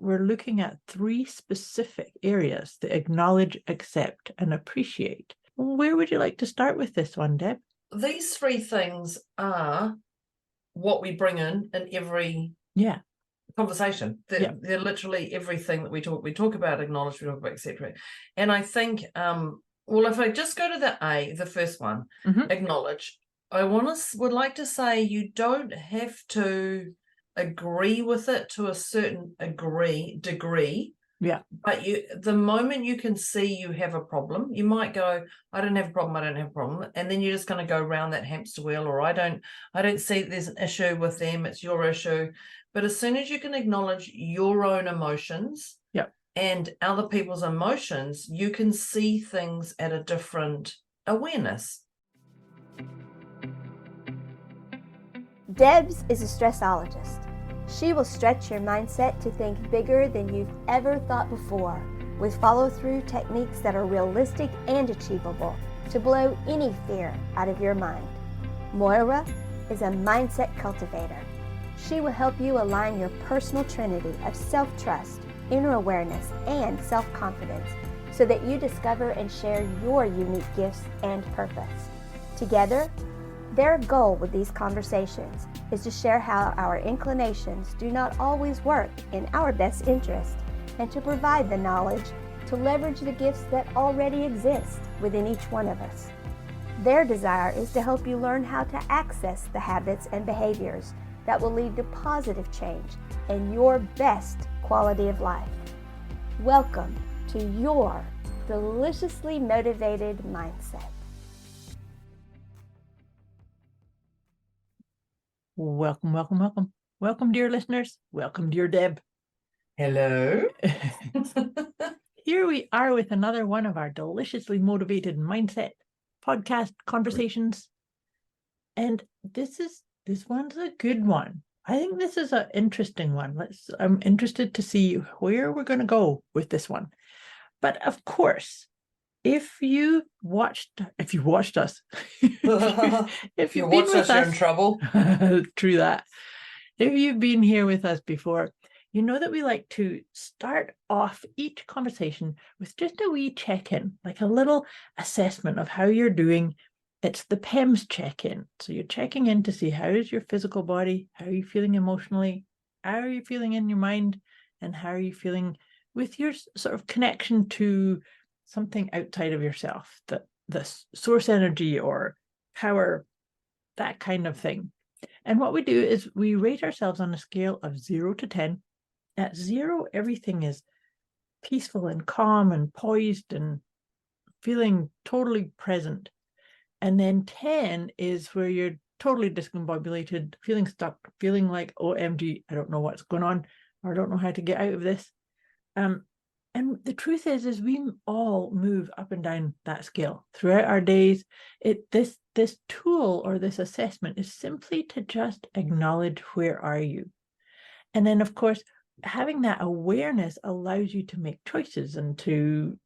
we're looking at 3 specific areas: to acknowledge, accept, and appreciate. Where would you like to start with this one, Deb? These 3 things are what we bring in every conversation. They're literally everything that we talk about, acknowledge, we talk about, etc. And I think, well, if I just go to the first one, acknowledge, I would like to say you don't have to agree with it to a certain degree. Yeah. But the moment you can see you have a problem, you might go, I don't have a problem. And then you're just going to go around that hamster wheel, or I don't see there's an issue with them, it's your issue. But as soon as you can acknowledge your own emotions and other people's emotions, you can see things at a different awareness. Debz is a stressologist. She will stretch your mindset to think bigger than you've ever thought before, with follow-through techniques that are realistic and achievable to blow any fear out of your mind. Moira is a mindset cultivator. She will help you align your personal trinity of self-trust, inner awareness, and self-confidence so that you discover and share your unique gifts and purpose. Together, their goal with these conversations is to share how our inclinations do not always work in our best interest, and to provide the knowledge to leverage the gifts that already exist within each one of us. Their desire is to help you learn how to access the habits and behaviors that will lead to positive change and your best quality of life. Welcome to your deliciously motivated mindset. Welcome, welcome, welcome. Welcome, dear listeners. Welcome, dear Deb. Hello. Here we are with another one of our deliciously motivated mindset podcast conversations. And this one's a good one. I think this is an interesting one. I'm interested to see where we're going to go with this one. But of course, if you watched us, if you've watched us, you're in trouble. True that. If you've been here with us before, you know that we like to start off each conversation with just a wee check-in, like a little assessment of how you're doing. It's the PEMS check-in. So you're checking in to see how is your physical body, how are you feeling emotionally, how are you feeling in your mind, and how are you feeling with your sort of connection to something outside of yourself, the source energy or power, that kind of thing. And what we do is we rate ourselves on a scale of 0 to 10. At 0, everything is peaceful and calm and poised and feeling totally present. And then 10 is where you're totally discombobulated, feeling stuck, feeling like, OMG, I don't know what's going on, or I don't know how to get out of this. And the truth is we all move up and down that scale throughout our days. This tool or this assessment is simply to just acknowledge where are you. And then, of course, having that awareness allows you to make choices and to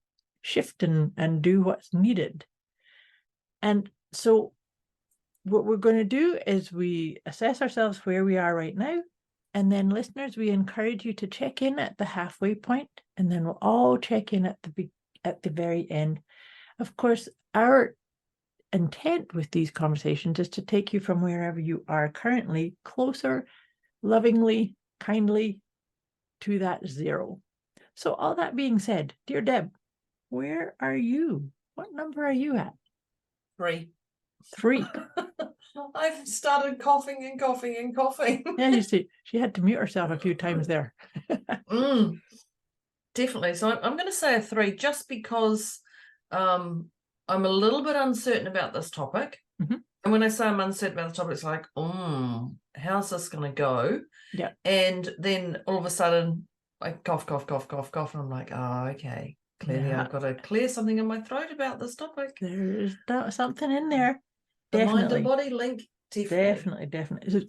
shift and do what's needed. And so what we're going to do is we assess ourselves where we are right now. And then, listeners, we encourage you to check in at the halfway point, and then we'll all check in at the very end. Of course, our intent with these conversations is to take you from wherever you are currently closer, lovingly, kindly to that 0. So all that being said, dear Deb, where are you? What number are you at? 3. 3. I've started coughing and coughing and coughing. Yeah, you see, she had to mute herself a few times there. Definitely. So I'm going to say a 3 just because I'm a little bit uncertain about this topic. Mm-hmm. And when I say I'm uncertain about the topic, it's like, how's this going to go? Yeah. And then all of a sudden, I cough, and I'm like, okay. Clearly, I've got to clear something in my throat about this topic. There's something in there. The Definitely. mind and body link. Definitely.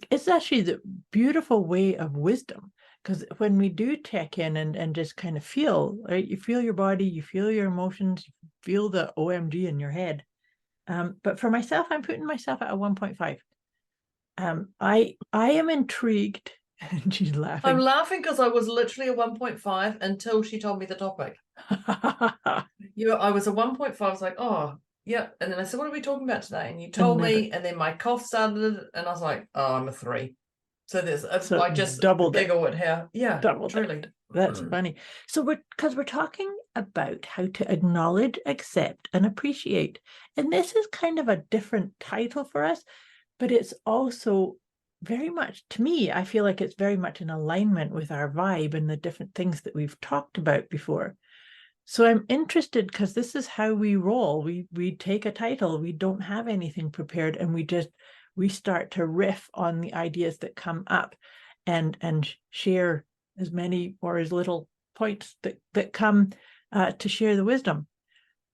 It's actually the beautiful way of wisdom, because when we do check in and just kind of feel, right, you feel your body, you feel your emotions, you feel the OMG in your head. But for myself, I'm putting myself at a 1.5. I am intrigued And she's laughing. I'm laughing because I was literally a 1.5 until she told me the topic. I was a 1.5. I was like, oh, yeah. And then I said, what are we talking about today? And you told me, and then my cough started, and I was like, oh, I'm a 3. So I just giggle at how, yeah, truly. That's funny. So because we're talking about how to acknowledge, accept, and appreciate. And this is kind of a different title for us, but it's also very much, to me, I feel like it's very much in alignment with our vibe and the different things that we've talked about before. So I'm interested because this is how we roll. We take a title, we don't have anything prepared, and we start to riff on the ideas that come up and share as many or as little points that come to share the wisdom.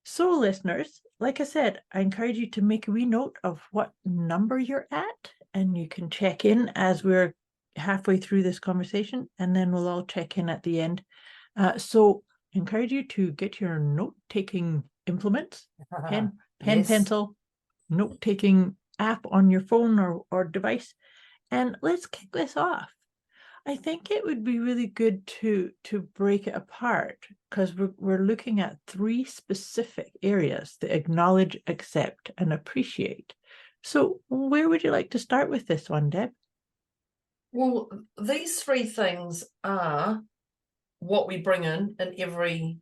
So listeners, like I said, I encourage you to make a wee note of what number you're at, and you can check in as we're halfway through this conversation, and then we'll all check in at the end. So I encourage you to get your note-taking implements, pen, Yes. pencil, note-taking app on your phone or device, and let's kick this off. I think it would be really good to break it apart because we're looking at 3 specific areas: to acknowledge, accept, and appreciate. So where would you like to start with this one, Deb? Well, these 3 things are what we bring in every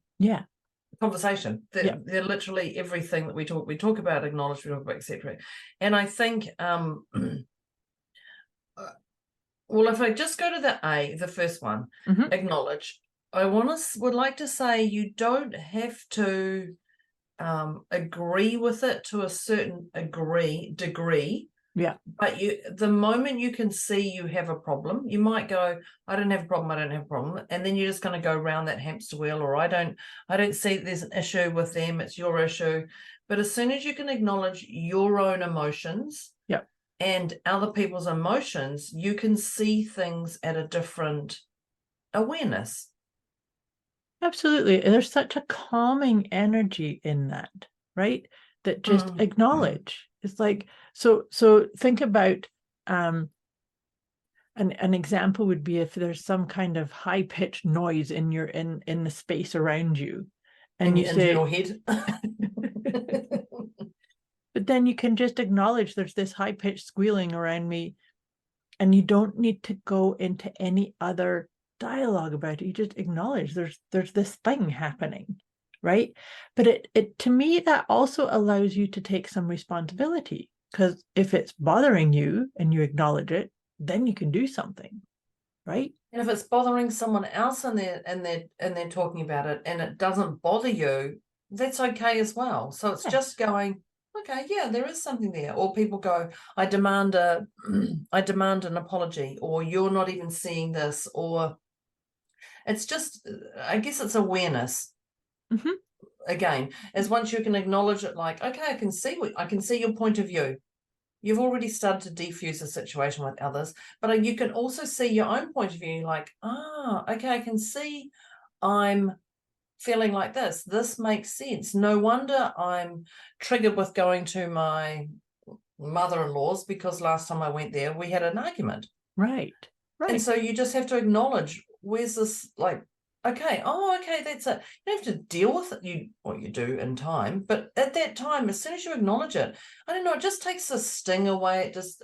conversation. They're literally everything that we talk about, acknowledge, we talk about, etc. And I think well, if I just go to the first one, acknowledge, I would like to say you don't have to agree with it to a certain degree. Yeah. But the moment you can see you have a problem, you might go, I don't have a problem. And then you're just going to go around that hamster wheel, or I don't see there's an issue with them, it's your issue. But as soon as you can acknowledge your own emotions and other people's emotions, you can see things at a different awareness. Absolutely. There's such a calming energy in that, right? That just acknowledge. It's like, so think about an example would be if there's some kind of high-pitched noise in the space around you, and you say, in your head. But then you can just acknowledge there's this high-pitched squealing around me, and you don't need to go into any other dialogue about it. You just acknowledge there's this thing happening, right? But it to me, that also allows you to take some responsibility, because if it's bothering you and you acknowledge it, then you can do something, right? And if it's bothering someone else and they're talking about it and it doesn't bother you, that's okay as well. So it's just going, okay, yeah, there is something there. Or people go, I demand an apology, or you're not even seeing this, or it's just, I guess it's awareness. Again, as once you can acknowledge it, like, okay, I can see your point of view. You've already started to defuse a situation with others, but you can also see your own point of view, like, okay, I can see I'm feeling like this. This makes sense. No wonder I'm triggered with going to my mother-in-law's, because last time I went there, we had an argument. Right. And so you just have to acknowledge, where's this, like, okay, that's it. You don't have to deal with it. You do in time, but at that time, as soon as you acknowledge it, I don't know, it just takes the sting away. It just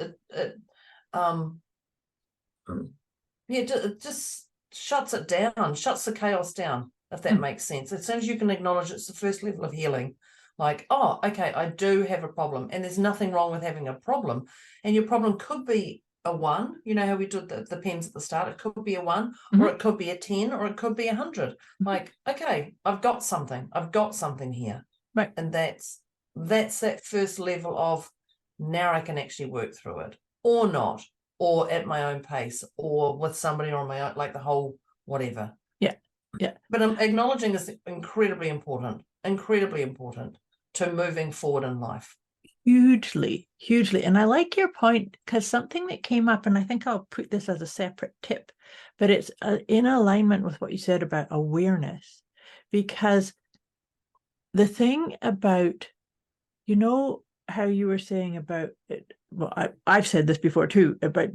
shuts it down, shuts the chaos down, if that makes sense. As soon as you can acknowledge, it's the first level of healing. Like, oh, okay, I do have a problem, and there's nothing wrong with having a problem. And your problem could be a 1, you know how we did the pens at the start, it could be a 1, or it could be a 10, or it could be 100. Like, okay, I've got something here, right? And that's that first level of, now I can actually work through it, or not, or at my own pace, or with somebody on my own, like the whole whatever. But acknowledging is incredibly important to moving forward in life. Hugely. And I like your point, because something that came up, and I think I'll put this as a separate tip, but it's in alignment with what you said about awareness, because the thing about, you know, how you were saying about it, well, I've said this before too, about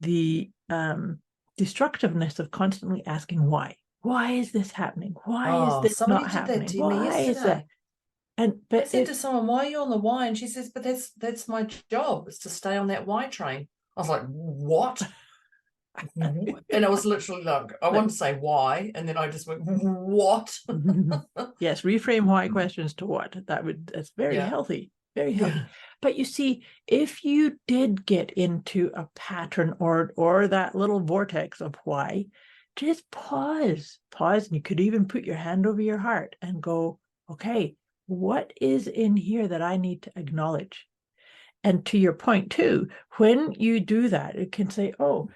the destructiveness of constantly asking why. Why is this happening? Why is this not happening? Why is that? But I said to someone, "Why are you on the why?" And she says, "But that's my job, is to stay on that why train." I was like, "What?" And it was literally like, I wanted to say why, and then I just went, "What?" Yes, reframe why questions to what. That's very healthy, very healthy. But you see, if you did get into a pattern or that little vortex of why, just pause, and you could even put your hand over your heart and go, okay, what is in here that I need to acknowledge? And to your point too, when you do that, it can say, oh,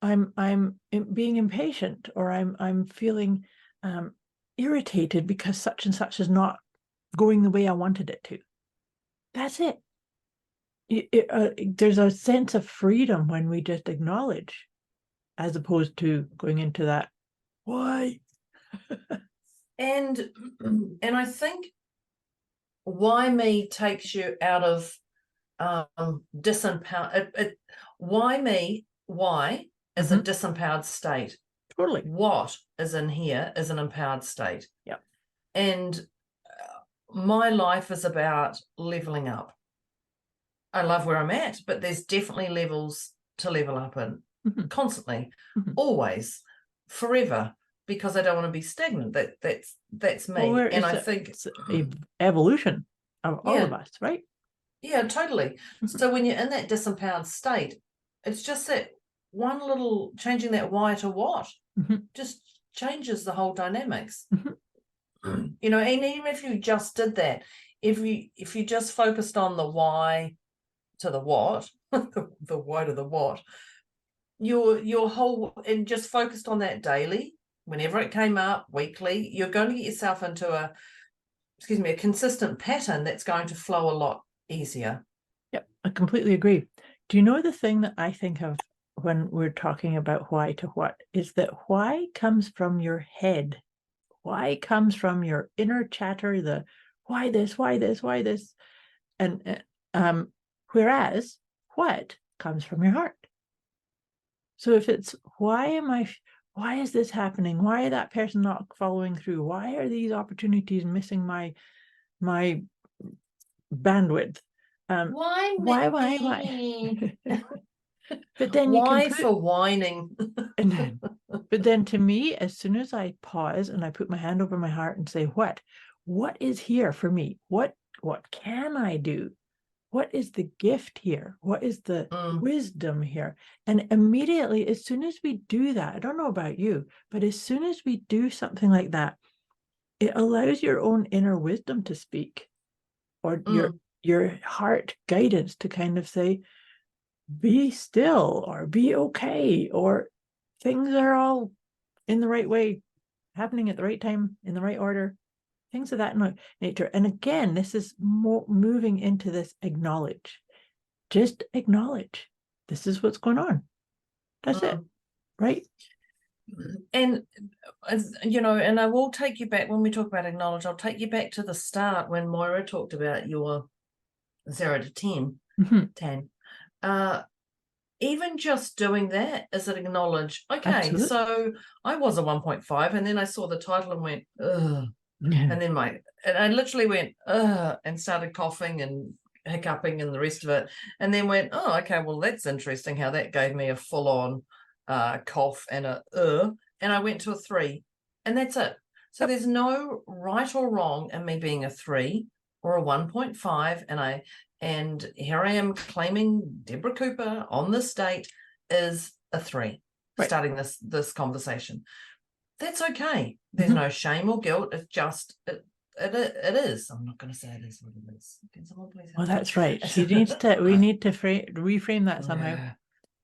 I'm being impatient, or I'm feeling irritated because such and such is not going the way I wanted it to. That's it. There's a sense of freedom when we just acknowledge, as opposed to going into that why. and I think why me takes you out of disempowered. Why is a disempowered state. Totally. What is in here is an empowered state. Yep. And my life is about leveling up. I love where I'm at, but there's definitely levels to level up in, constantly, always, forever, because I don't want to be stagnant. That's me. Well, and I think it's a evolution of all of us, right? Yeah, totally. So when you're in that disempowered state, it's just that one little changing that why to what just changes the whole dynamics. You know, and even if you just did that, if you just focused on the why to the what, the why to the what, your whole, and just focused on that daily, whenever it came up, weekly, you're going to get yourself into a consistent pattern that's going to flow a lot easier. Yep, I completely agree. Do you know the thing that I think of when we're talking about why to what is that why comes from your head? Why comes from your inner chatter, the why this, and whereas what comes from your heart. So if it's why is this happening? Why is that person not following through? Why are these opportunities missing my bandwidth? Why? But then why for whining? But then to me, as soon as I pause and I put my hand over my heart and say, what is here for me? What can I do? What is the gift here? What is the wisdom here? And immediately, as soon as we do that, I don't know about you, but as soon as we do something like that, it allows your own inner wisdom to speak, or your heart guidance to kind of say, be still, or be okay, or things are all in the right way, happening at the right time, in the right order, things of that nature. And again, this is moving into this acknowledge. Just acknowledge. This is what's going on. That's it, right? And, you know, and I will take you back, when we talk about acknowledge, I'll take you back to the start when Moira talked about your 0 to 10. 10. Even just doing that is an acknowledge. Okay, absolutely. So I was a 1.5, and then I saw the title and went, ugh. Yeah. And then I literally went, ugh, and started coughing and hiccuping and the rest of it. And then went, oh, okay, well, that's interesting how that gave me a full-on cough and a and I went to a 3. And that's it. So there's no right or wrong in me being a 3 or a 1.5, and here I am claiming Deborah Cooper on this date is a 3, right, starting this conversation. That's okay. There's no shame or guilt. It's just it is. I'm not going to say it is what it is. Can someone please help? Well, that's right. She needs to. We need to reframe that somehow. Yeah,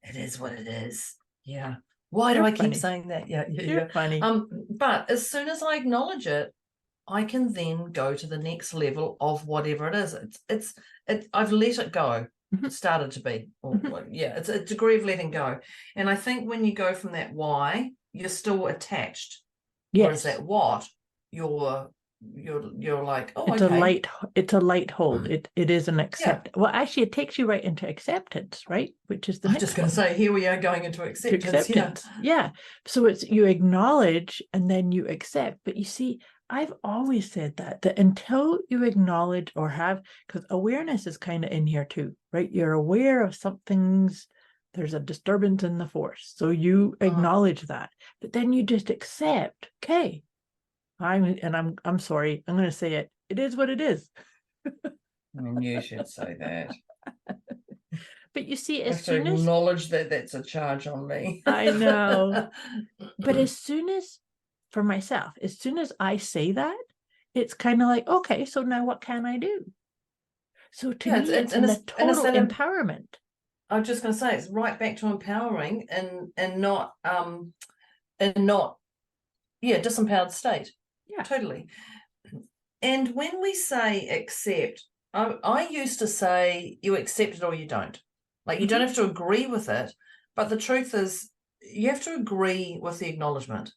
it is what it is. Yeah. Why do I keep saying that? Yeah. You're funny. But as soon as I acknowledge it, I can then go to the next level of whatever it is. It's I've let it go. It started to be. It's a degree of letting go. And I think when you go from that why, you're still attached. Yes. Whereas that what, you're you're like, oh, it's okay. It's a light hold. It is an accept. Well, actually, it takes you right into acceptance, right? Which is the I'm next just going to one. say, here we are going into acceptance. Yeah. So it's you acknowledge and then you accept. But you see, I've always said that until you acknowledge or have, because awareness is kind of in here too, right? You're aware of something's, there's a disturbance in the force. So you acknowledge that, but then you just accept, okay, I'm sorry, I'm going to say it. It is what it is. I mean, you should say that. But you see, as soon as acknowledge that that's a charge on me. I know. But as soon as, for myself, as soon as I say that, it's kind of like, okay, so now what can I do? So to me, it's a total empowerment. I was just going to say, it's right back to empowering and not disempowered state. Yeah, totally. And when we say accept, I used to say you accept it or you don't. Like, you don't have to agree with it, but the truth is you have to agree with the acknowledgement.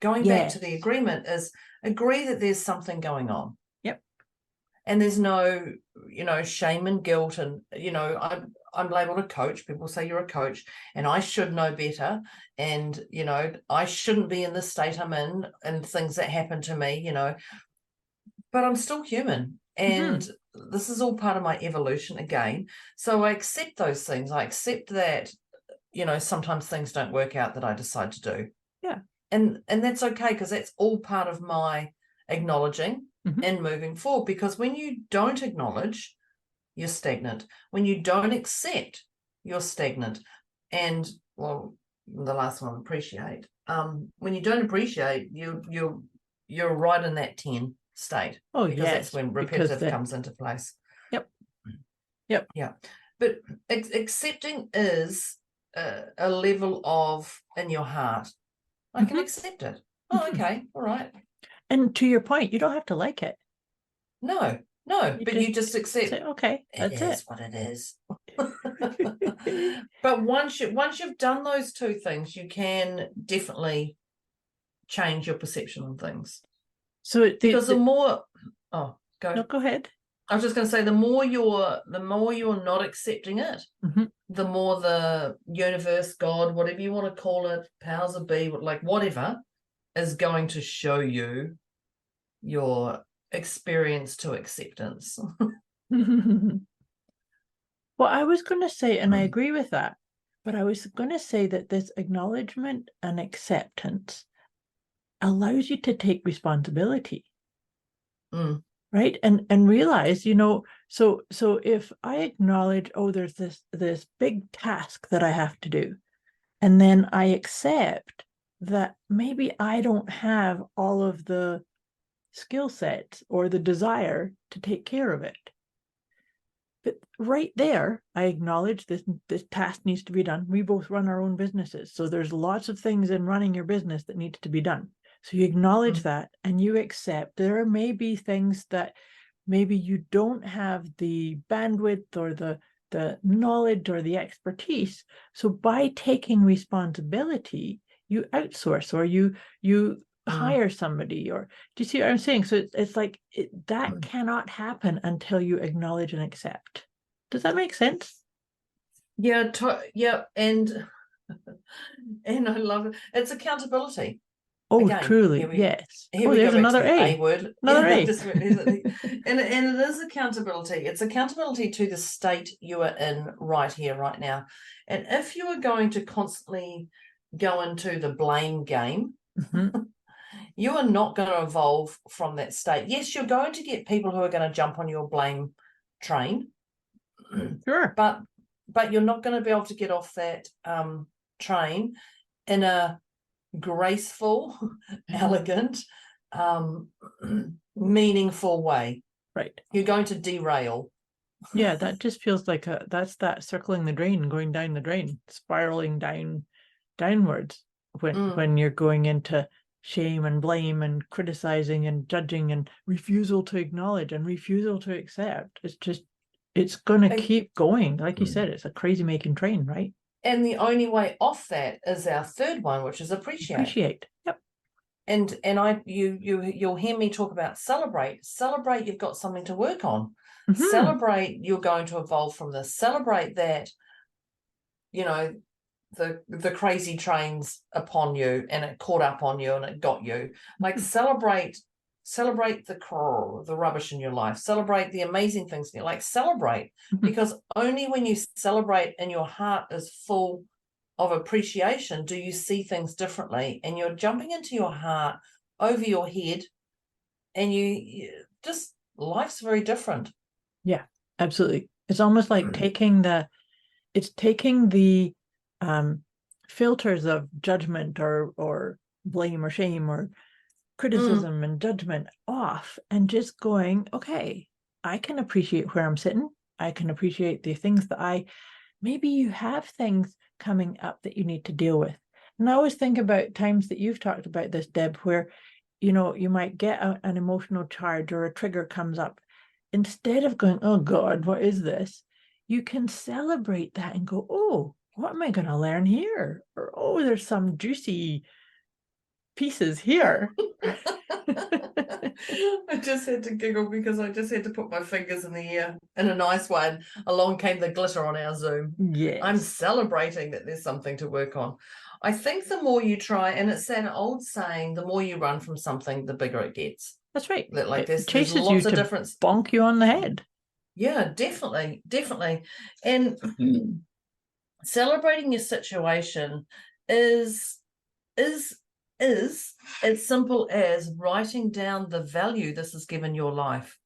Going back to the agreement is agree that there's something going on. Yep. And there's no, shame and guilt. And, I'm labeled a coach. People say you're a coach and I should know better. And, I shouldn't be in the state I'm in and things that happen to me, but I'm still human. And this is all part of my evolution again. So I accept those things. I accept that, sometimes things don't work out that I decide to do. Yeah. And that's okay, because that's all part of my acknowledging and moving forward. Because when you don't acknowledge, you're stagnant. When you don't accept, you're stagnant. And, well, the last one, appreciate. When you don't appreciate, you're right in that 10 state. Oh, because that's when repetitive comes into place. Yep. Yeah. But accepting is a level of in your heart. I can accept it. Oh, okay. All right. And to your point, you don't have to like it. No, but you just accept. Say, okay, that's it. What it is. But once you've done those two things, you can definitely change your perception on things. So because the more, go ahead. I was just going to say, the more you're not accepting it, the more the universe, God, whatever you want to call it, powers of be, like whatever, is going to show you your experience to acceptance. Well, I was going to say, and I agree with that, but I was going to say that this acknowledgement and acceptance allows you to take responsibility. Right. And realize, so if I acknowledge, there's this big task that I have to do, and then I accept that maybe I don't have all of the skill sets or the desire to take care of it. But right there, I acknowledge this task needs to be done. We both run our own businesses. So there's lots of things in running your business that needs to be done. So you acknowledge that and you accept there may be things that maybe you don't have the bandwidth or the knowledge or the expertise. So by taking responsibility, you outsource or you hire somebody, or do you see what I'm saying? So it's like that cannot happen until you acknowledge and accept. Does that make sense? Yeah, and I love it. It's accountability. Oh, again, truly, yes. There's another A word. Another A. And it is accountability. It's accountability to the state you are in right here, right now. And if you are going to constantly go into the blame game, you are not going to evolve from that state. Yes, you're going to get people who are going to jump on your blame train. Sure. But you're not going to be able to get off that train in a graceful, elegant, meaningful way. Right. You're going to derail. Yeah, that just feels like that's that circling the drain, going down the drain, spiraling downwards when you're going into shame and blame and criticizing and judging and refusal to acknowledge and refusal to accept. It's going to keep going. Like you said, it's a crazy making train, right? And the only way off that is our third one, which is appreciate. Yep. you'll hear me talk about celebrate. You've got something to work on. Celebrate, you're going to evolve from this. Celebrate that, the crazy trains upon you and it caught up on you and it got you. Like celebrate the rubbish in your life. Celebrate the amazing things in your life. Celebrate, because only when you celebrate and your heart is full of appreciation do you see things differently, and you're jumping into your heart over your head, and you just, life's very different. Yeah, absolutely. It's almost like taking the filters of judgment or blame or shame or criticism and judgment off, and just going, okay, I can appreciate where I'm sitting. I can appreciate the things that maybe you have things coming up that you need to deal with. And I always think about times that you've talked about this, Deb, where, you might get an emotional charge or a trigger comes up. Instead of going, oh God, what is this? You can celebrate that and go, oh, what am I going to learn here? Or, oh, there's some juicy pieces here. I just had to giggle because I just had to put my fingers in the air in a nice one. Along came the glitter on our Zoom. Yes. I'm celebrating that there's something to work on. I think the more you try, and it's an old saying, the more you run from something, the bigger it gets. That's right. Like there's chases lots you of to difference. Bonk you on the head. Yeah, definitely. And celebrating your situation is as simple as writing down the value this has given your life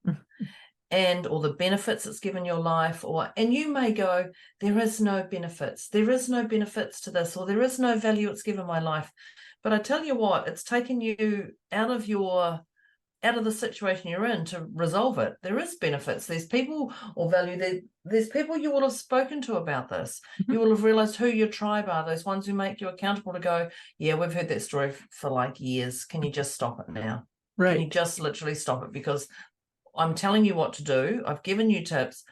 and or the benefits it's given your life, and you may go, there is no benefits to this, or there is no value it's given my life. But I tell you what, it's taken you out of the situation you're in to resolve it. There is benefits. There's people or value. There's people you will have spoken to about this. You will have realized who your tribe are, those ones who make you accountable to go, yeah, we've heard that story for like years. Can you just stop it now? Right. Can you just literally stop it? Because I'm telling you what to do. I've given you tips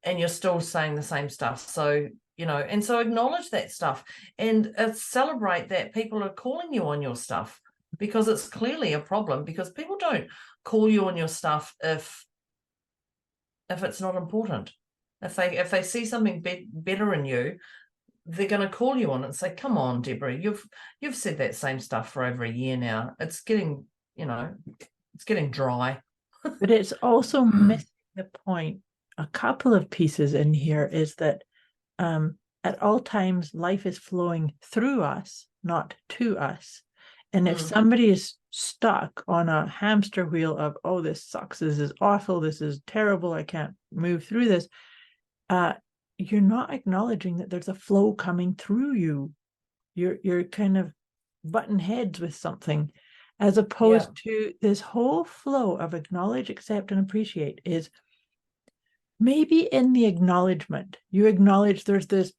and you're still saying the same stuff. So, and so acknowledge that stuff and celebrate that people are calling you on your stuff, because it's clearly a problem, because people don't call you on your stuff if it's not important. If they see something better in you, they're going to call you on it and say, come on, Deborah, you've said that same stuff for over a year now. It's getting, it's getting dry. But it's also missing the point. A couple of pieces in here is that at all times, life is flowing through us, not to us. And if somebody is stuck on a hamster wheel of, oh, this sucks, this is awful, this is terrible, I can't move through this, you're not acknowledging that there's a flow coming through you. You're kind of butting heads with something, as opposed to this whole flow of acknowledge, accept, and appreciate is maybe in the acknowledgement, you acknowledge there's this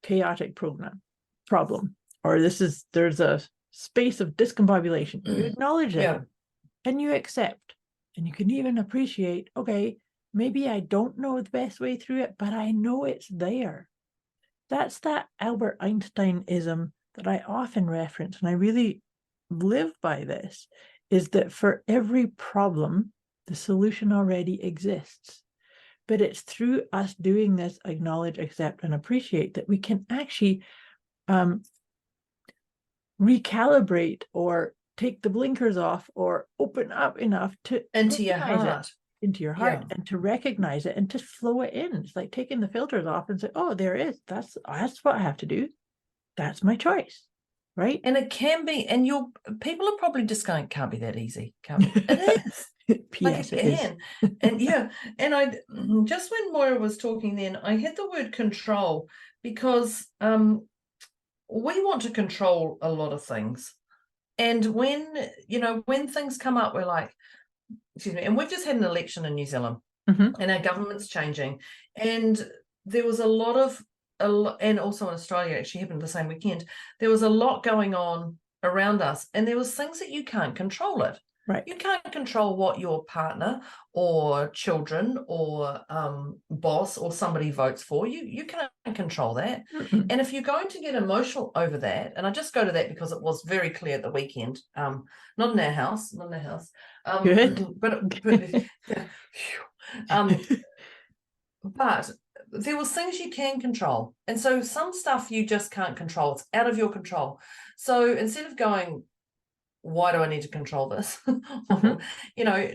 chaotic problem, or there's a space of discombobulation. You acknowledge it and you accept, and you can even appreciate, okay, maybe I don't know the best way through it, but I know it's there. That's that Albert Einstein-ism that I often reference, and I really live by this, is that for every problem, the solution already exists. But it's through us doing this acknowledge, accept, and appreciate that we can actually recalibrate or take the blinkers off or open up enough to into your heart and to recognize it and to flow it in. It's like taking the filters off and say, oh, there it is. That's what I have to do. That's my choice. Right. And it can be, and people are probably just going, can't be that easy. Can't be. It is. P.S. It is. And I just, when Moira was talking then, I had the word control, because we want to control a lot of things. And when things come up, we're like, excuse me, and we've just had an election in New Zealand and our government's changing. And there was a lot of, and also in Australia, actually happened the same weekend, there was a lot going on around us, and there was things that you can't control it. Right. You can't control what your partner or children or boss or somebody votes for. You can't control that. Mm-mm. And if you're going to get emotional over that, and I just go to that because it was very clear at the weekend, not in our house, Good. but there was things you can control. And so some stuff you just can't control. It's out of your control. So instead of going, why do I need to control this?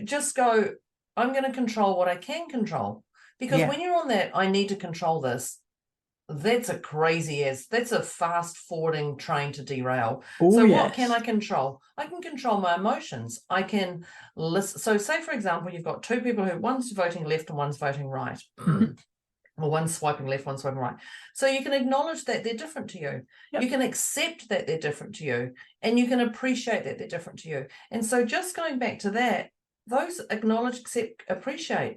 Just go, I'm going to control what I can control. Because when you're on that, I need to control this, that's that's a fast forwarding train to derail. What can I control? I can control my emotions. I can listen. So say, for example, you've got two people who one's voting left and one's voting right. Or one's swiping left, one's swiping right. So you can acknowledge that they're different to you. Yep. You can accept that they're different to you, and you can appreciate that they're different to you. And so just going back to that, those acknowledge, accept, appreciate,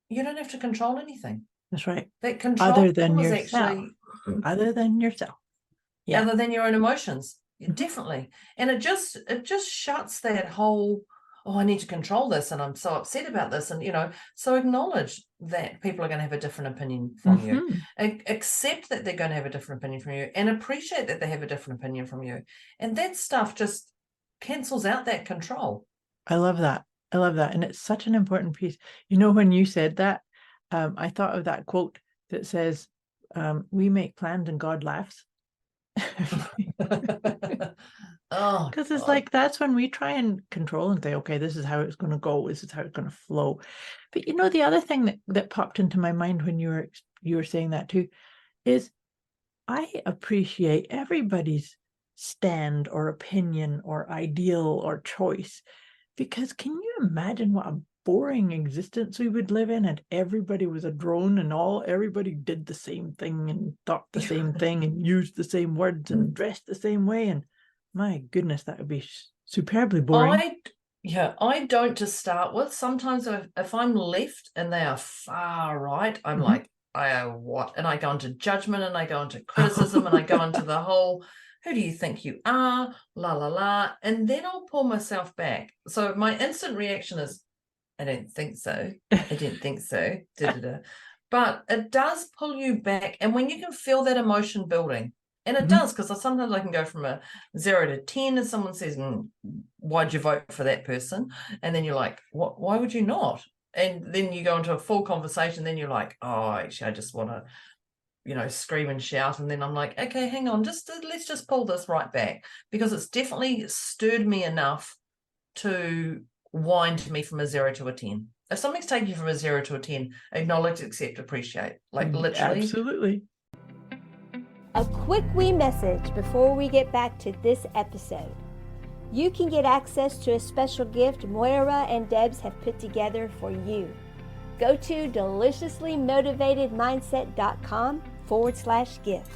you don't have to control anything. That's right. That control other than is yourself. actually other than yourself. Yeah. Other than your own emotions. Definitely. And it just shuts that whole, oh, I need to control this and I'm so upset about this. And, so acknowledge that people are going to have a different opinion from you. Accept that they're going to have a different opinion from you and appreciate that they have a different opinion from you. And that stuff just cancels out that control. I love that. And it's such an important piece. When you said that, I thought of that quote that says, we make plans and God laughs. Because it's like, that's when we try and control and say, okay, this is how it's going to go, this is how it's going to flow. But the other thing that popped into my mind when you were saying that too is I appreciate everybody's stand or opinion or ideal or choice, because can you imagine what a boring existence we would live in and everybody was a drone and everybody did the same thing and thought the same thing and used the same words and dressed the same way, and my goodness, that would be superbly boring. I don't to start with. Sometimes if I'm left and they are far right, I'm like, what? And I go into judgment and I go into criticism and I go into the whole, who do you think you are? La, la, la. And then I'll pull myself back. So my instant reaction is, I don't think so. I didn't think so. But it does pull you back. And when you can feel that emotion building, and it does, because sometimes I can go from a 0 to 10 and someone says, why'd you vote for that person? And then you're like, what? Why would you not? And then you go into a full conversation. Then you're like, oh, actually, I just want to, scream and shout. And then I'm like, okay, hang on, let's just pull this right back, because it's definitely stirred me enough to wind me from a 0 to a 10. If something's taking you from a 0 to a 10, acknowledge, accept, appreciate. Like literally. Absolutely. A quick wee message before we get back to this episode. You can get access to a special gift Moira and Debz have put together for you. Go to deliciouslymotivatedmindset.com/gift.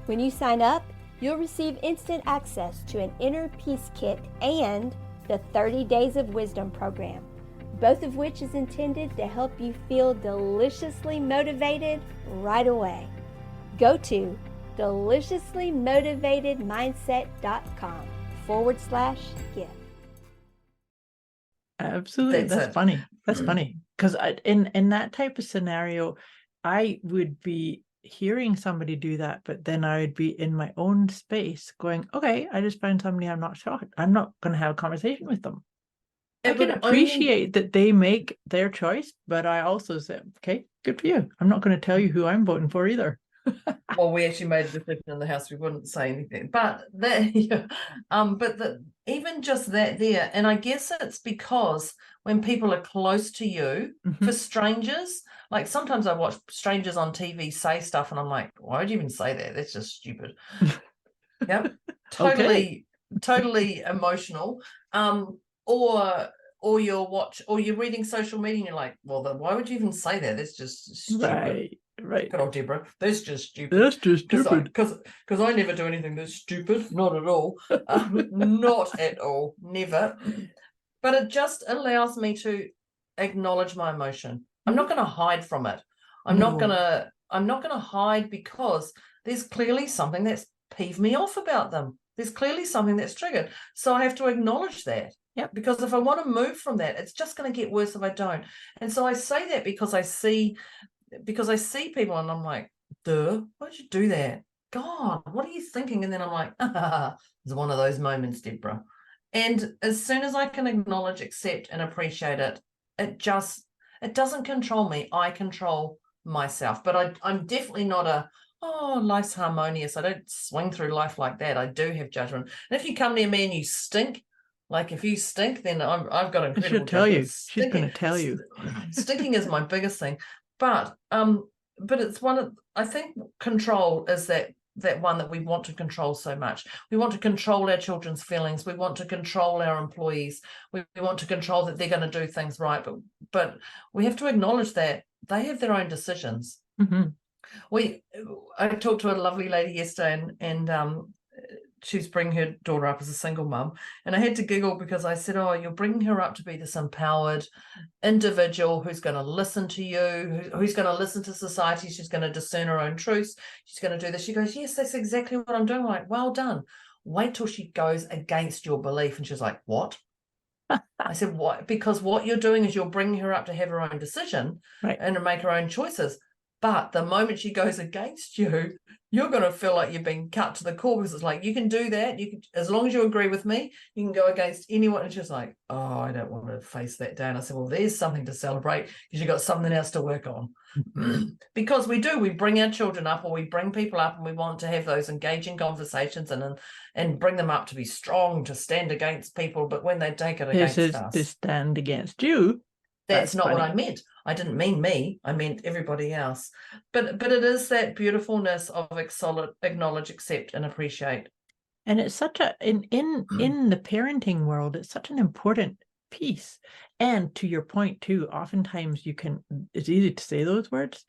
When you sign up, you'll receive instant access to an inner peace kit and the 30 Days of Wisdom program, both of which is intended to help you feel deliciously motivated right away. Go to deliciouslymotivatedmindset.com/gift. Absolutely. That's funny. That's funny. Because in that type of scenario, I would be hearing somebody do that, but then I would be in my own space going, okay, I just found somebody I'm not shocked. I'm not going to have a conversation with them. I can appreciate that they make their choice, but I also said, okay, good for you. I'm not going to tell you who I'm voting for either. Well, we actually made a decision in the house. We wouldn't say anything, but even just that there, and I guess it's because when people are close to you, for strangers, like sometimes I watch strangers on TV say stuff, and I'm like, why would you even say that? That's just stupid. Yep, totally emotional. Or you're reading social media, and you're like, well, then why would you even say that? That's just stupid. Right. Good old Deborah. That's just stupid. Because I never do anything that's stupid. Not at all. Not at all. Never. But it just allows me to acknowledge my emotion. I'm not going to hide from it. I'm not going to hide, because there's clearly something that's peeved me off about them. There's clearly something that's triggered. So I have to acknowledge that. Yep. Because if I want to move from that, it's just going to get worse if I don't. And so I say that because I see people and I'm like, duh, why'd you do that? God, what are you thinking? And then I'm like, it's one of those moments, Deborah. And as soon as I can acknowledge, accept, and appreciate it, it doesn't control me. I control myself. But I'm definitely not life's harmonious. I don't swing through life like that. I do have judgment. And if you come near me and you stink, like if you stink, then I've got incredible She'll tell you. judgment. She's going to tell you. Stinking is my biggest thing. But it's I think control is that one that we want to control so much. We want to control our children's feelings. We want to control our employees. We want to control that they're going to do things right. But we have to acknowledge that they have their own decisions. Mm-hmm. I talked to a lovely lady yesterday, and she's bringing her daughter up as a single mum, and I had to giggle because I said, oh, you're bringing her up to be this empowered individual who's going to listen to you, who's going to listen to society. She's going to discern her own truths. She's going to do this. She goes, yes, that's exactly what I'm doing. I'm like, well done. Wait till she goes against your belief. And she's like, what? I said, what? Because what you're doing is you're bringing her up to have her own decision, right, and to make her own choices. But the moment she goes against you, you're going to feel like you've been cut to the core, because it's like, you can do that. You can, as long as you agree with me, you can go against anyone. And she's like, oh, I don't want to face that day. And I said, well, there's something to celebrate, because you've got something else to work on. Because we bring our children up, or we bring people up, and we want to have those engaging conversations and bring them up to be strong, to stand against people. But when they take it against us, to stand against you. That's not funny. What I meant. I didn't mean me. I meant everybody else. But it is that beautifulness of acknowledge, accept, and appreciate. And it's such in the parenting world, it's such an important piece. And to your point too, oftentimes it's easy to say those words,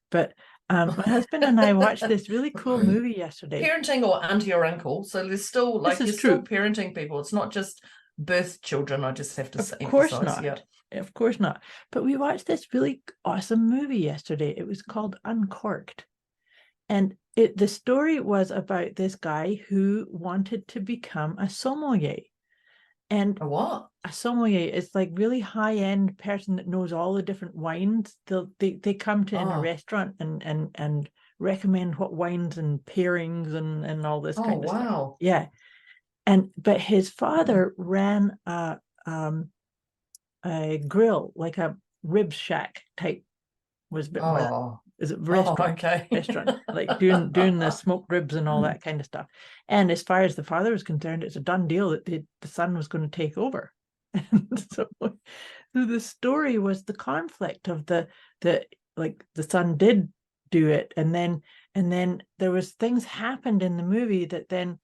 but my husband and I watched this really cool movie yesterday. Parenting or auntie or uncle. So there's still still parenting people. It's not just birth children. I just have to say. Of course not. Yeah. Of course not. But we watched this really awesome movie yesterday. It was called Uncorked. And the story was about this guy who wanted to become a sommelier. And a what? A sommelier is like really high-end person that knows all the different wines. They come to in a restaurant and recommend what wines and pairings and all this kind of stuff. Yeah. But his father ran a grill, like a rib shack type, was a bit more. Is it restaurant? Restaurant, like doing the smoked ribs and all that kind of stuff. And as far as the father was concerned, it's a done deal that the son was going to take over. And so the story was the conflict of the son did do it, and then there was things happened in the movie that then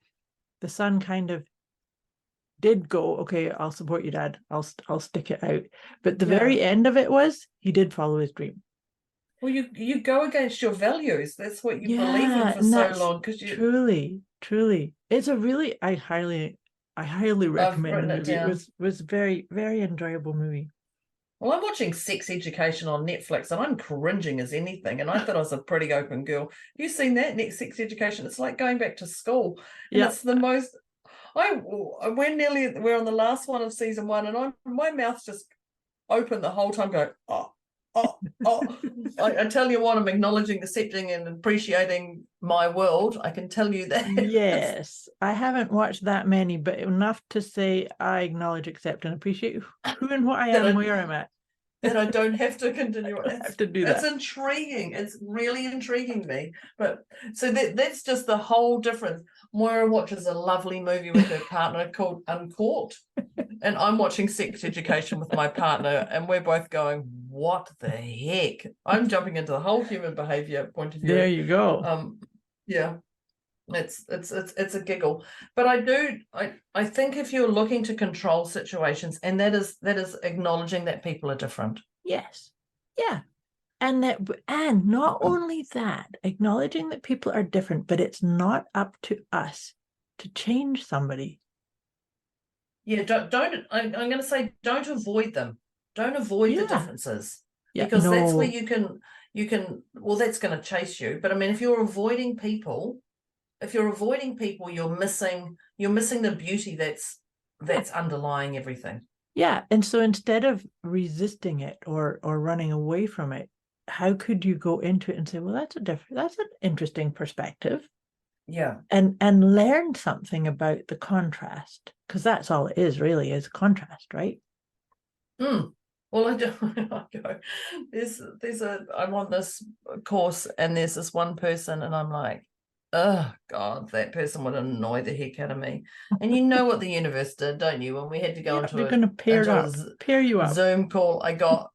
the son kind of did go, okay, I'll support you, Dad. I'll stick it out. But the very end of it was he did follow his dream. Well, you go against your values. That's what you believe in for so long. Because truly, it's a really I highly recommend the movie. It was very, very enjoyable movie. Well, I'm watching Sex Education on Netflix, and I'm cringing as anything. And I thought I was a pretty open girl. Have you seen that? Sex Education? It's like going back to school. And it's the most. We're on the last one of season 1, and my mouth's just open the whole time, going, I tell you what, I'm acknowledging, accepting, and appreciating my world. I can tell you that. Yes, I haven't watched that many, but enough to say I acknowledge, accept, and appreciate who and what I am, where I'm at. That I don't have to continue. I have to do that. It's intriguing. It's really intriguing me. But so that's just the whole difference. Moira watches a lovely movie with her partner called Uncorked, and I'm watching Sex Education with my partner, and we're both going, what the heck? I'm jumping into the whole human behavior point of view. There you go. Yeah. It's a giggle. But I think if you're looking to control situations, and that is acknowledging that people are different. Yes. Yeah. And not only that, acknowledging that people are different, but it's not up to us to change somebody. Yeah, I'm going to say, don't avoid them. Don't avoid the differences. Yeah, because that's where you can, well, that's going to chase you. But I mean, if you're avoiding people, if you're avoiding people, you're missing the beauty that's underlying everything. Yeah. And so instead of resisting it or running away from it, how could you go into it and say, well, that's an interesting perspective. Yeah. And learn something about the contrast, because that's all it is really, is contrast, right? Well, I go, I'm on this course and there's this one person and I'm like, oh God, that person would annoy the heck out of me. And you know what the universe did, don't you? When we had to go into they're going to pair you up. Zoom call, I got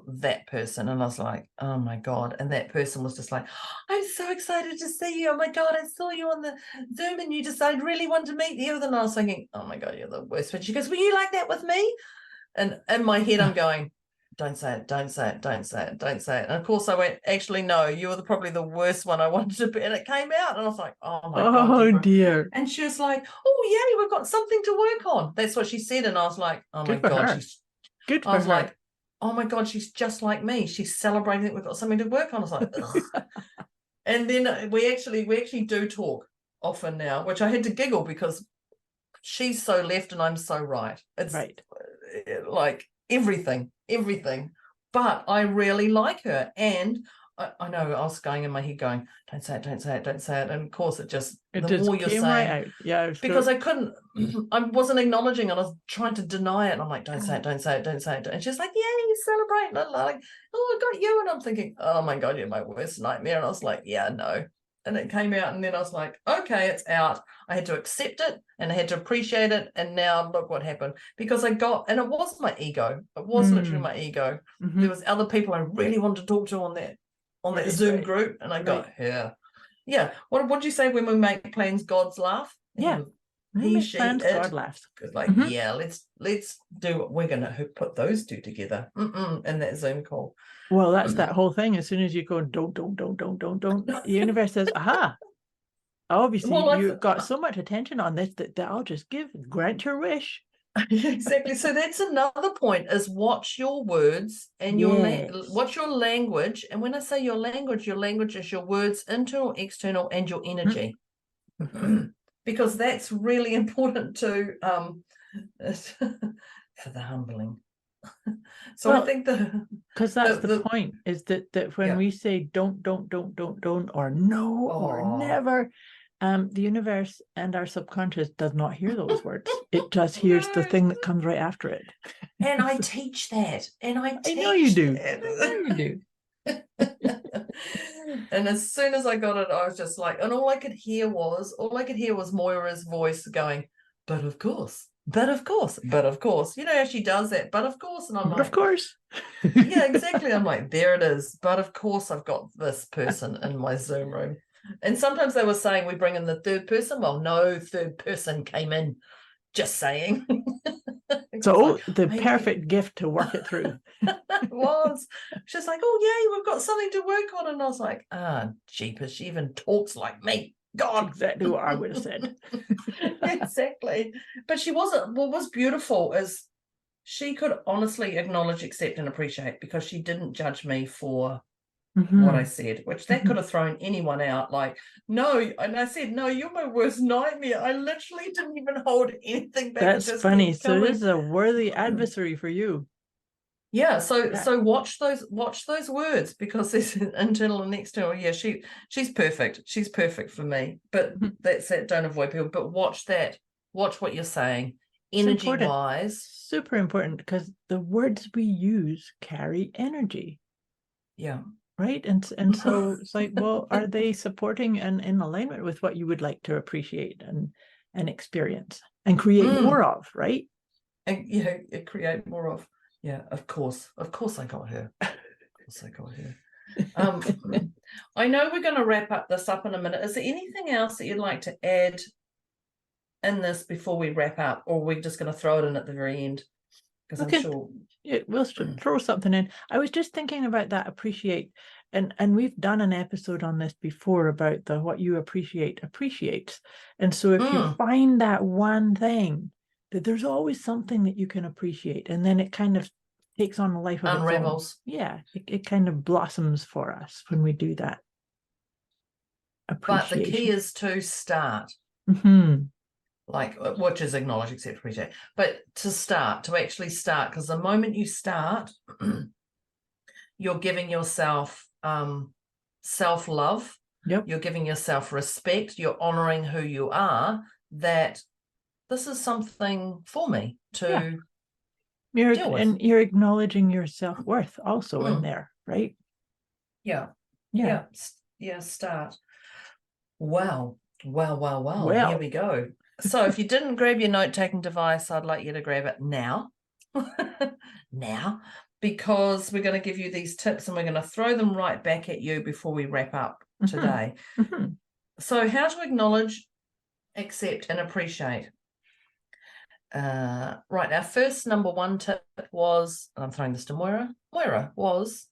that person and I was like, oh my God. And that person was just like, I'm so excited to see you. Oh my God, I saw you on the Zoom and you decided really want to meet you. And I was thinking, oh my God, you're the worst. But she goes, were you like that with me? And in my head, I'm going, don't say it, don't say it, don't say it, don't say it. And of course I went, actually, no, you were probably the worst one I wanted to be. And it came out and I was like, oh my God. Oh dear. And she was like, oh yay, we've got something to work on. That's what she said. And I was like, oh my God. I was like, oh my God, she's just like me. She's celebrating that we've got something to work on. I was like, ugh. And then we actually do talk often now, which I had to giggle because she's so left and I'm so right. It's right. Like everything, but I really like her. And I know I was going in my head going, don't say it, don't say it, don't say it. And of course the more you're saying, right out. Yeah, because I wasn't acknowledging and I was trying to deny it. And I'm like, don't say it, don't say it, don't say it. And she's like, yeah, you celebrate. And I'm like, oh, I got you. And I'm thinking, oh my God, you're my worst nightmare. And I was like, yeah, no. And it came out and then I was like, okay, it's out. I had to accept it and I had to appreciate it. And now look what happened. Because and it was my ego. It was literally my ego. Mm-hmm. There was other people I really wanted to talk to on that Zoom group. And I got her. Yeah. What did you say when we make plans, God's laugh? Yeah. God laughs. Like, yeah, let's do what we're going to put those two together in that Zoom call. Well, that's that whole thing. As soon as you go, don't, the universe says, aha, obviously you got so much attention on this that I'll just grant your wish. Exactly. So that's another point, is watch your words and watch your language. And when I say your language is your words, internal, external, and your energy. Because that's really important to for the humbling. So I think because that's the point, is that when we say don't or no or never, the universe and our subconscious does not hear those words. It just hears the thing that comes right after it. And I teach that. And I know you do. I know you do. And as soon as I got it, I was just like, and all I could hear was Moira's voice going, but of course. You know how she does that, but of course. And I'm like, of course. Yeah, exactly. I'm like, there it is. But of course I've got this person in my Zoom room. And sometimes they were saying we bring in the third person. Well, no third person came in, just saying. So the perfect gift to work it through. It was. She's like, oh yay, we've got something to work on. And I was like, jeepers, she even talks like me. God. That's exactly what I would have said. Exactly. But she wasn't. What was beautiful is she could honestly acknowledge, accept, and appreciate, because she didn't judge me for what I said, which that could have thrown anyone out. Like, no, and I said, no, you're my worst nightmare. I literally didn't even hold anything back. That's funny. So this is a worthy adversary for you. Yeah, so watch those words, because there's internal and external. Yeah, she's perfect. She's perfect for me. But that's it. Don't avoid people. But watch that. Watch what you're saying. Energy wise, super important, because the words we use carry energy. Yeah. Right. And so it's like, well, are they supporting and in alignment with what you would like to appreciate and experience and create more of, right? And create more of. Yeah, of course I got her. I know we're going to wrap this up in a minute. Is there anything else that you'd like to add in this before we wrap up, or are we just going to throw it in at the very end? Because I'm sure we'll throw something in. I was just thinking about that appreciate, and we've done an episode on this before about the what you appreciate appreciates. And so if you find that one thing, that there's always something that you can appreciate, and then it kind of takes on a life of unravels. Its own. Yeah, it kind of blossoms for us when we do that. But the key is to start. Like, which is acknowledge, accept, appreciate. But to actually start, because the moment you start, you're giving yourself self-love. You're giving yourself respect. You're honoring who you are, that this is something for me to deal with. And you're acknowledging your self-worth also in there, right? Yeah. Start. Wow. Here we go. So if you didn't grab your note-taking device, I'd like you to grab it now. Because we're going to give you these tips and we're going to throw them right back at you before we wrap up today. So how to acknowledge, accept, and appreciate. Right, our first number one tip was, and I'm throwing this to Moira. Moira was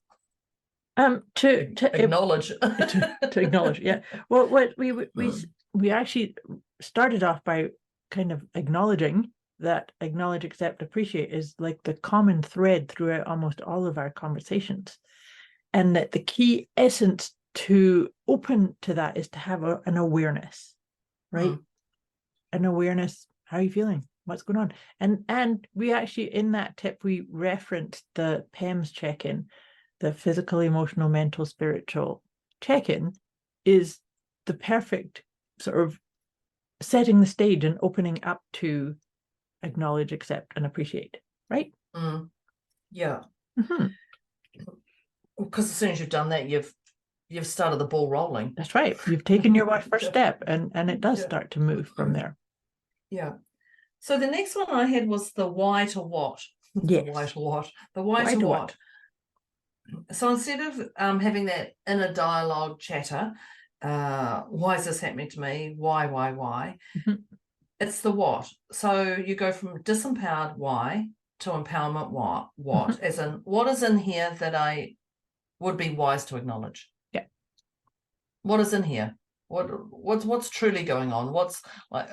to acknowledge. to acknowledge, yeah. Well, what we actually started off by kind of acknowledging that acknowledge, accept, appreciate is like the common thread throughout almost all of our conversations, and that the key essence to open to that is to have an awareness, right? An awareness. How are you feeling? What's going on? And we actually, in that tip, we referenced the PEMS check-in, the physical, emotional, mental, spiritual check-in is the perfect sort of setting the stage and opening up to acknowledge, accept, and appreciate, right? Yeah. Because as soon as you've done that, you've started the ball rolling. That's right. You've taken your first step, and it does start to move from there. Yeah. So the next one I had was the why to what. Yes. The why to what. The why to what. So instead of having that inner dialogue chatter, why is this happening to me? Why? It's the what. So you go from disempowered why to empowerment what. As in, what is in here that I would be wise to acknowledge? Yeah. What is in here? What's truly going on? What's like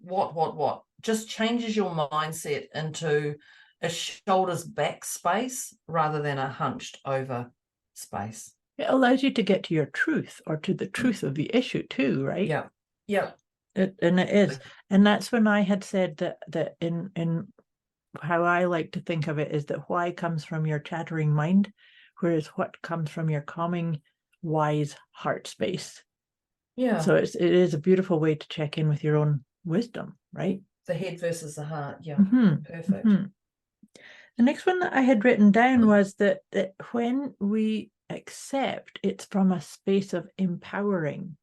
what? Just changes your mindset into a shoulders back space rather than a hunched over space. It allows you to get to your truth, or to the truth of the issue too, right? Yeah. And it is. And that's when I had said that in how I like to think of it is that why comes from your chattering mind, whereas what comes from your calming, wise heart space. Yeah. So it is a beautiful way to check in with your own wisdom, right? The head versus the heart. Yeah. Perfect. The next one that I had written down was that when we accept, it's from a space of empowering.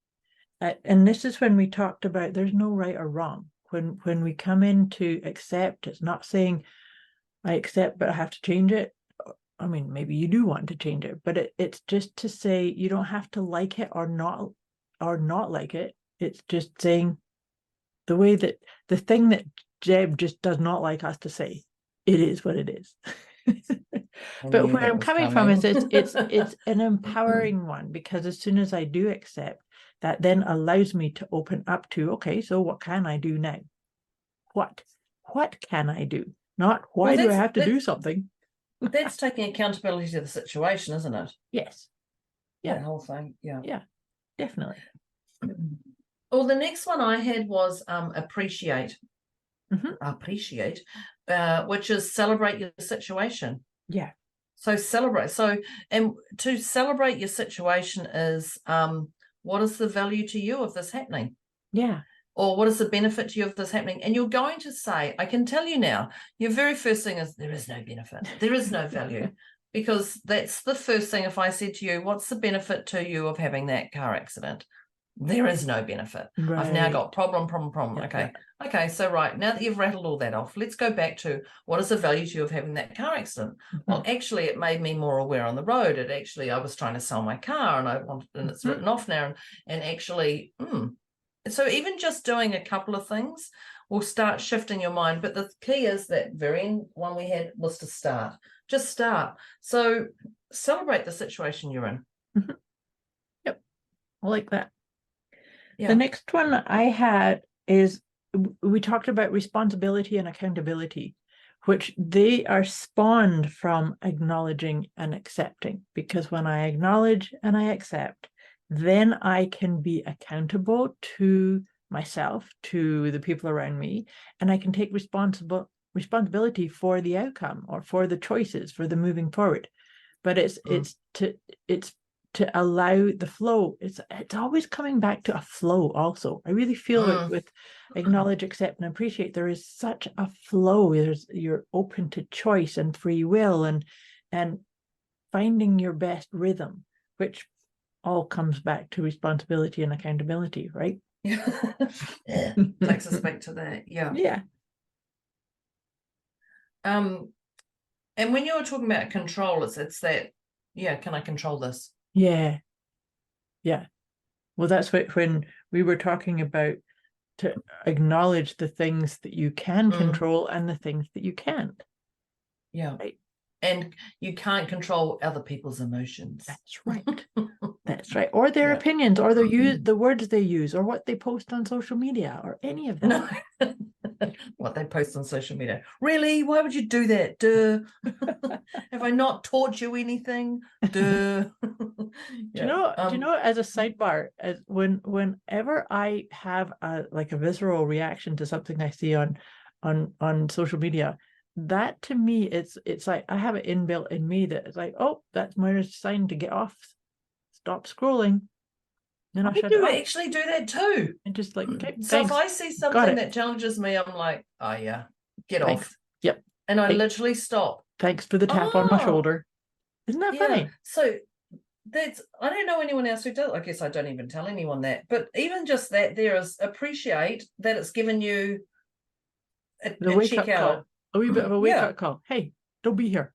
And this is when we talked about there's no right or wrong. When we come in to accept, it's not saying I accept, but I have to change it. I mean, maybe you do want to change it, but it's just to say you don't have to like it or not like it. It's just saying the way that the thing that Deb just does not like us to say, it is what it is. But where I'm coming from is it's an empowering one, because as soon as I do accept, that then allows me to open up to, okay, so what can I do now? What can I do? Not why do I have to do something? That's taking accountability to the situation, isn't it? Yes. Yeah. That whole thing. Yeah. Yeah, definitely. Well, the next one I had was appreciate. Appreciate, which is celebrate your situation. Yeah. So celebrate. So, and to celebrate your situation is what is the value to you of this happening? Yeah. Or what is the benefit to you of this happening? And you're going to say, I can tell you now, your very first thing is there is no benefit. There is no value. Because that's the first thing. If I said to you, what's the benefit to you of having that car accident? There is no benefit. Right. I've now got problem. Yeah, okay. Yeah. Okay. So right, now that you've rattled all that off, let's go back to what is the value to you of having that car accident? Well, actually, it made me more aware on the road. I was trying to sell my car and it's written off now. And actually, so even just doing a couple of things will start shifting your mind. But the key is that very one we had was to start. Just start. So celebrate the situation you're in. Yep. I like that. Yeah. The next one I had is, we talked about responsibility and accountability, which they are spawned from acknowledging and accepting. Because when I acknowledge and I accept, then I can be accountable to myself, to the people around me, and I can take responsibility for the outcome or for the choices, for the moving forward. But it's to allow the flow. It's always coming back to a flow also. I really feel with acknowledge, accept, and appreciate, there is such a flow. You're open to choice and free will and finding your best rhythm, which all comes back to responsibility and accountability, right? Yeah. Takes us back to that. Yeah. Yeah. And when you were talking about control, it's that, can I control this? Yeah. Well, that's what, when we were talking about to acknowledge the things that you can control and the things that you can't. Yeah. Right. And you can't control other people's emotions. That's right. That's right. Or their opinions, or the words they use, or what they post on social media, or any of that. No. What they post on social media. Really? Why would you do that? Duh. Have I not taught you anything? Duh. Do you know, as a sidebar, whenever I have a visceral reaction to something I see on social media, that to me, it's like I have it inbuilt in me that it's like, oh, that's Moira's sign to get off, stop scrolling. Then I actually do that too. And just like, okay, so thanks. If I see something that challenges me, I'm like, oh yeah, get off. Yep. And I literally stop. Thanks for the tap on my shoulder. Isn't that funny? So I don't know anyone else who does. I guess I don't even tell anyone that. But even just that, there is appreciate that it's given you a check out. A wee bit of a wake up call. Hey, don't be here.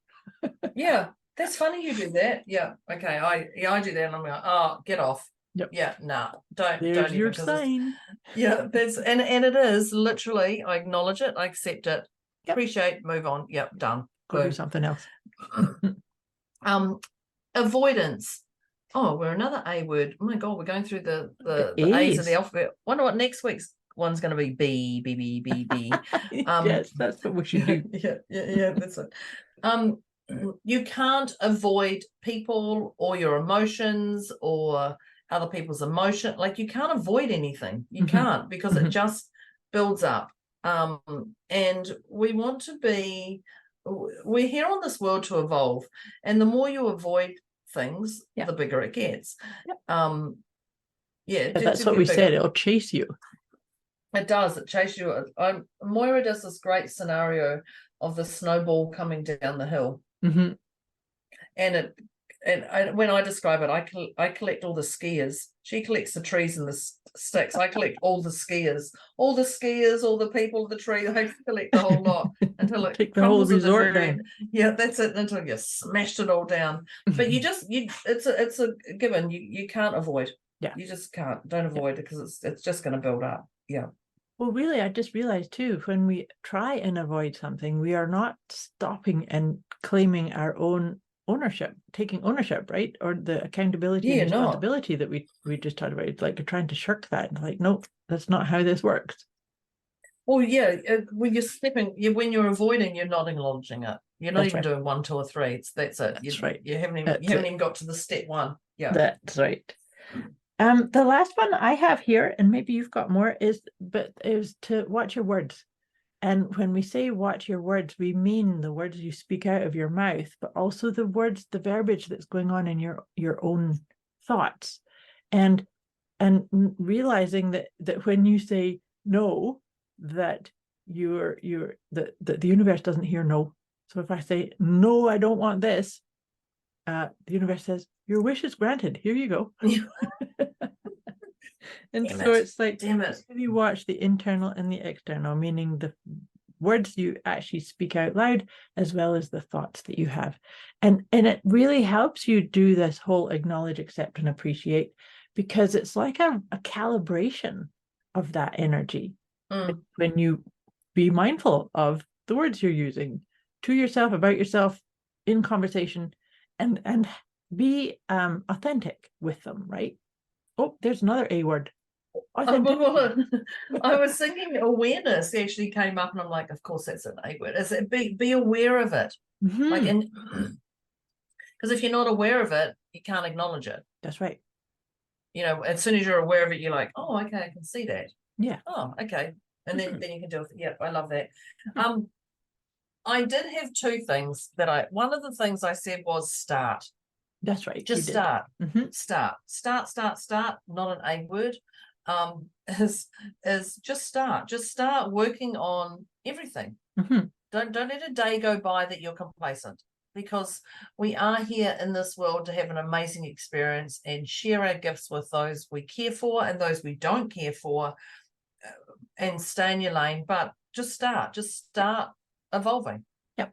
Yeah, that's funny you do that. Yeah, okay. I do that, and I'm like, oh, get off. Yep. Yeah, nah, don't. There's your sign. Yeah, that's and it is literally. I acknowledge it. I accept it. Yep. Appreciate. Move on. Yep, done. Go do something else. Avoidance. Oh, we're another A word. Oh my God, we're going through the A's of the alphabet. Wonder what next week's one's going to be. B. Yes, that's what we should do. Yeah, that's it. You can't avoid people or your emotions or other people's emotion. Like, you can't avoid anything. You can't, because it just builds up. And we want to be, we're here on this world to evolve, and the more you avoid things, the bigger it gets. That's what we said. It'll chase you. It does. It chases you. Moira does this great scenario of the snowball coming down the hill, and when I describe it, I collect all the skiers. She collects the trees and the sticks. I collect all the skiers, all the people, the tree. I collect the whole lot until it take the whole resort down. Yeah, that's it. Until you smashed it all down. But it's a given. You can't avoid. Yeah, you just can't. Don't avoid it, because it's just going to build up. Yeah. Well, really, I just realized too, when we try and avoid something, we are not stopping and claiming our own ownership, taking ownership, right? Or the accountability and responsibility that we just talked about. It's like you're trying to shirk that. And like, no, that's not how this works. Well, yeah, when you're stepping, when you're avoiding, you're not acknowledging it. You're not even doing 1, 2, or 3. That's it. That's right. You haven't even got to the step 1. Yeah, that's right. The last one I have here, and maybe you've got more, is to watch your words. And when we say watch your words, we mean the words you speak out of your mouth, but also the words, the verbiage that's going on in your own thoughts. And realizing that when you say no, that that the universe doesn't hear no. So if I say, no, I don't want this, the universe says, your wish is granted. Here you go. And it's like, you watch the internal and the external, meaning the words you actually speak out loud, as well as the thoughts that you have. And it really helps you do this whole acknowledge, accept, and appreciate, because it's like a calibration of that energy. When you be mindful of the words you're using to yourself, about yourself, in conversation, and be authentic with them, right? Oh, there's another A word. I was thinking awareness actually came up, and I'm like, of course that's an A word. Is it be aware of it? Like, because if you're not aware of it, you can't acknowledge it. That's right. as soon as you're aware of it, you're like, oh, okay, I can see that. Yeah. Oh, okay. And then you can do it. Yeah, I love that. I did have two things one of the things I said was start. That's right. Just start. Start, not an A word. Is just start. Just start working on everything. Don't let a day go by that you're complacent, because we are here in this world to have an amazing experience and share our gifts with those we care for and those we don't care for, and stay in your lane. But just start evolving. Yep.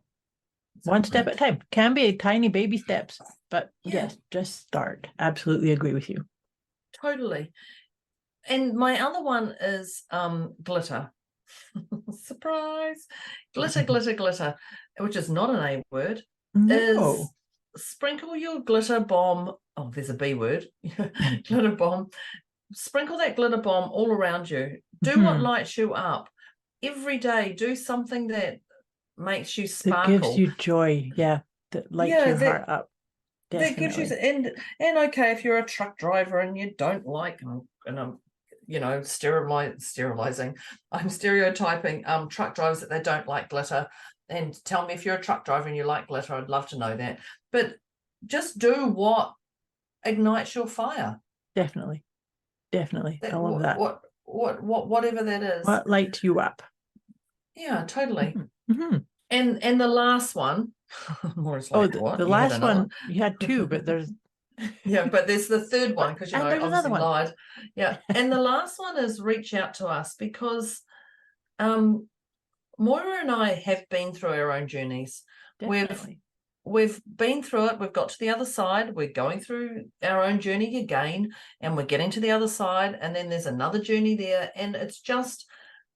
One step at a time. Can be tiny baby steps, but yes, just start. Absolutely agree with you. Totally. And my other one is glitter. Surprise. Glitter, which is not an A word. No. Is sprinkle your glitter bomb. Oh, there's a B word. Glitter bomb. Sprinkle that glitter bomb all around you. Do what lights you up. Every day, do something that makes you sparkle. That gives you joy. Yeah. That lights your heart up. Definitely. That gives you, and okay, if you're a truck driver and you don't like, and I'm sterilizing, I'm stereotyping truck drivers that they don't like glitter. And tell me if you're a truck driver and you like glitter. I'd love to know that. But just do what ignites your fire. Definitely. I love that. Whatever that is. What lights you up? Yeah, totally. And the last one. Moira's like, what? The last one, you had two, but there's yeah, but there's the third one, because there's another one. Lied. Yeah. And the last one is reach out to us, because Moira and I have been through our own journeys. Definitely. We've been through it. We've got to the other side. We're going through our own journey again, and we're getting to the other side. And then there's another journey there, and it's just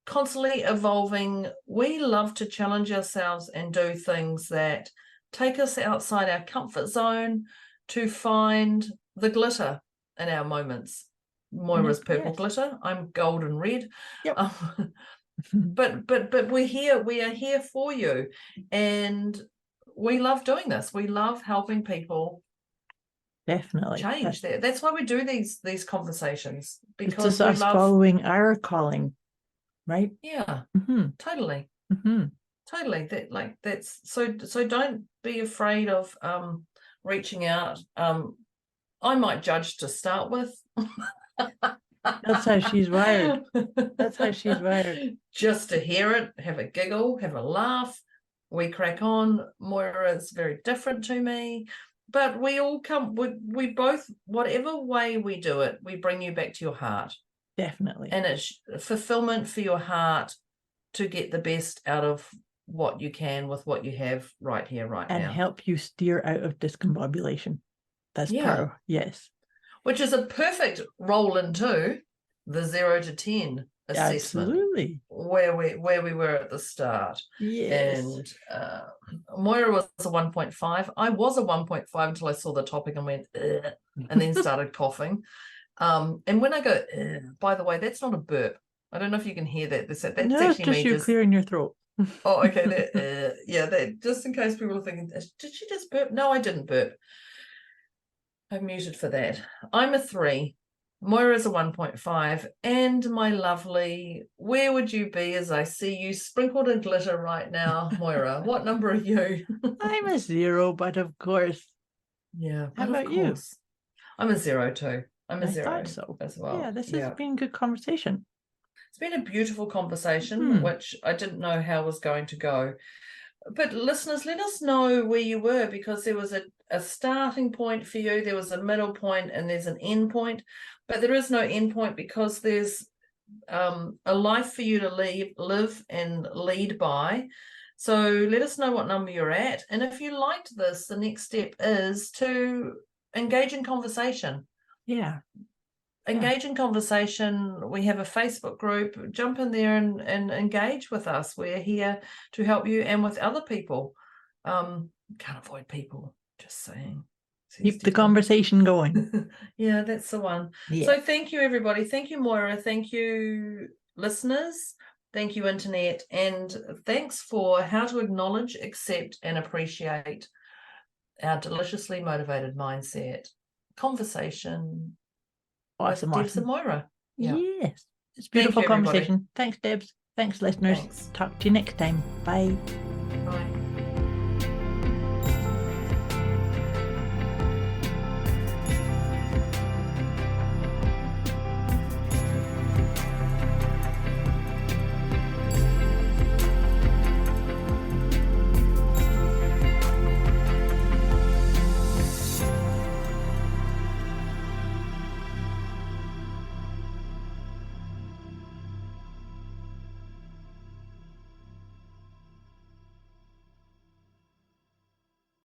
constantly evolving. We love to challenge ourselves and do things that take us outside our comfort zone to find the glitter in our moments. Moira's purple glitter. I'm gold and red. Yep. But we're here. We are here for you, and we love doing this. We love helping people. Definitely change that. That's why we do these conversations, because it's us following our calling, right? Yeah. Totally. Totally. That's so don't be afraid of reaching out. I might judge to start with. That's how she's wired. Just to hear it, have a giggle, have a laugh. We crack on. Moira is very different to me, but we all come. We both, whatever way we do it, we bring you back to your heart. Definitely. And it's fulfillment for your heart to get the best out of what you can with what you have right here, right now. And help you steer out of discombobulation. That's power. Yes. Which is a perfect roll into the 0 to 10 assessment. Absolutely. Where we were at the start. Yes. And Moira was a 1.5. I was a 1.5 until I saw the topic and went, and then started coughing. And when I go, by the way, that's not a burp. I don't know if you can hear that. That's no, actually it's just you clearing your throat. Oh, okay. That just in case people are thinking, did she just burp? No, I didn't burp. I'm muted for that. I'm a 3. Moira's a 1.5. And my lovely, where would you be as I see you sprinkled in glitter right now, Moira? What number are you? I'm a 0, but of course. Yeah. How about you? I'm a 0 too. I'm a 0 so as well. Yeah, this has been good conversation. It's been a beautiful conversation, which I didn't know how it was going to go. But listeners, let us know where you were, because there was a starting point for you, there was a middle point, and there's an end point. But there is no end point, because there's a life for you to live and lead by. So let us know what number you're at. And if you liked this, the next step is to engage in conversation. Yeah. Engage in conversation. We have a Facebook group. Jump in there and engage with us. We're here to help you and with other people. Can't avoid people, just saying. Keep the conversation going. Yeah, that's the one. Yeah. So thank you, everybody. Thank you, Moira. Thank you, listeners. Thank you, Internet. And thanks for how to acknowledge, accept, and appreciate our deliciously motivated mindset. Conversation. Awesome, Debz awesome. and Moira. Yeah. Yes. It's a beautiful Thank you, everybody. conversation. Thanks, Debz. Thanks, listeners. Thanks. Talk to you next time. Bye.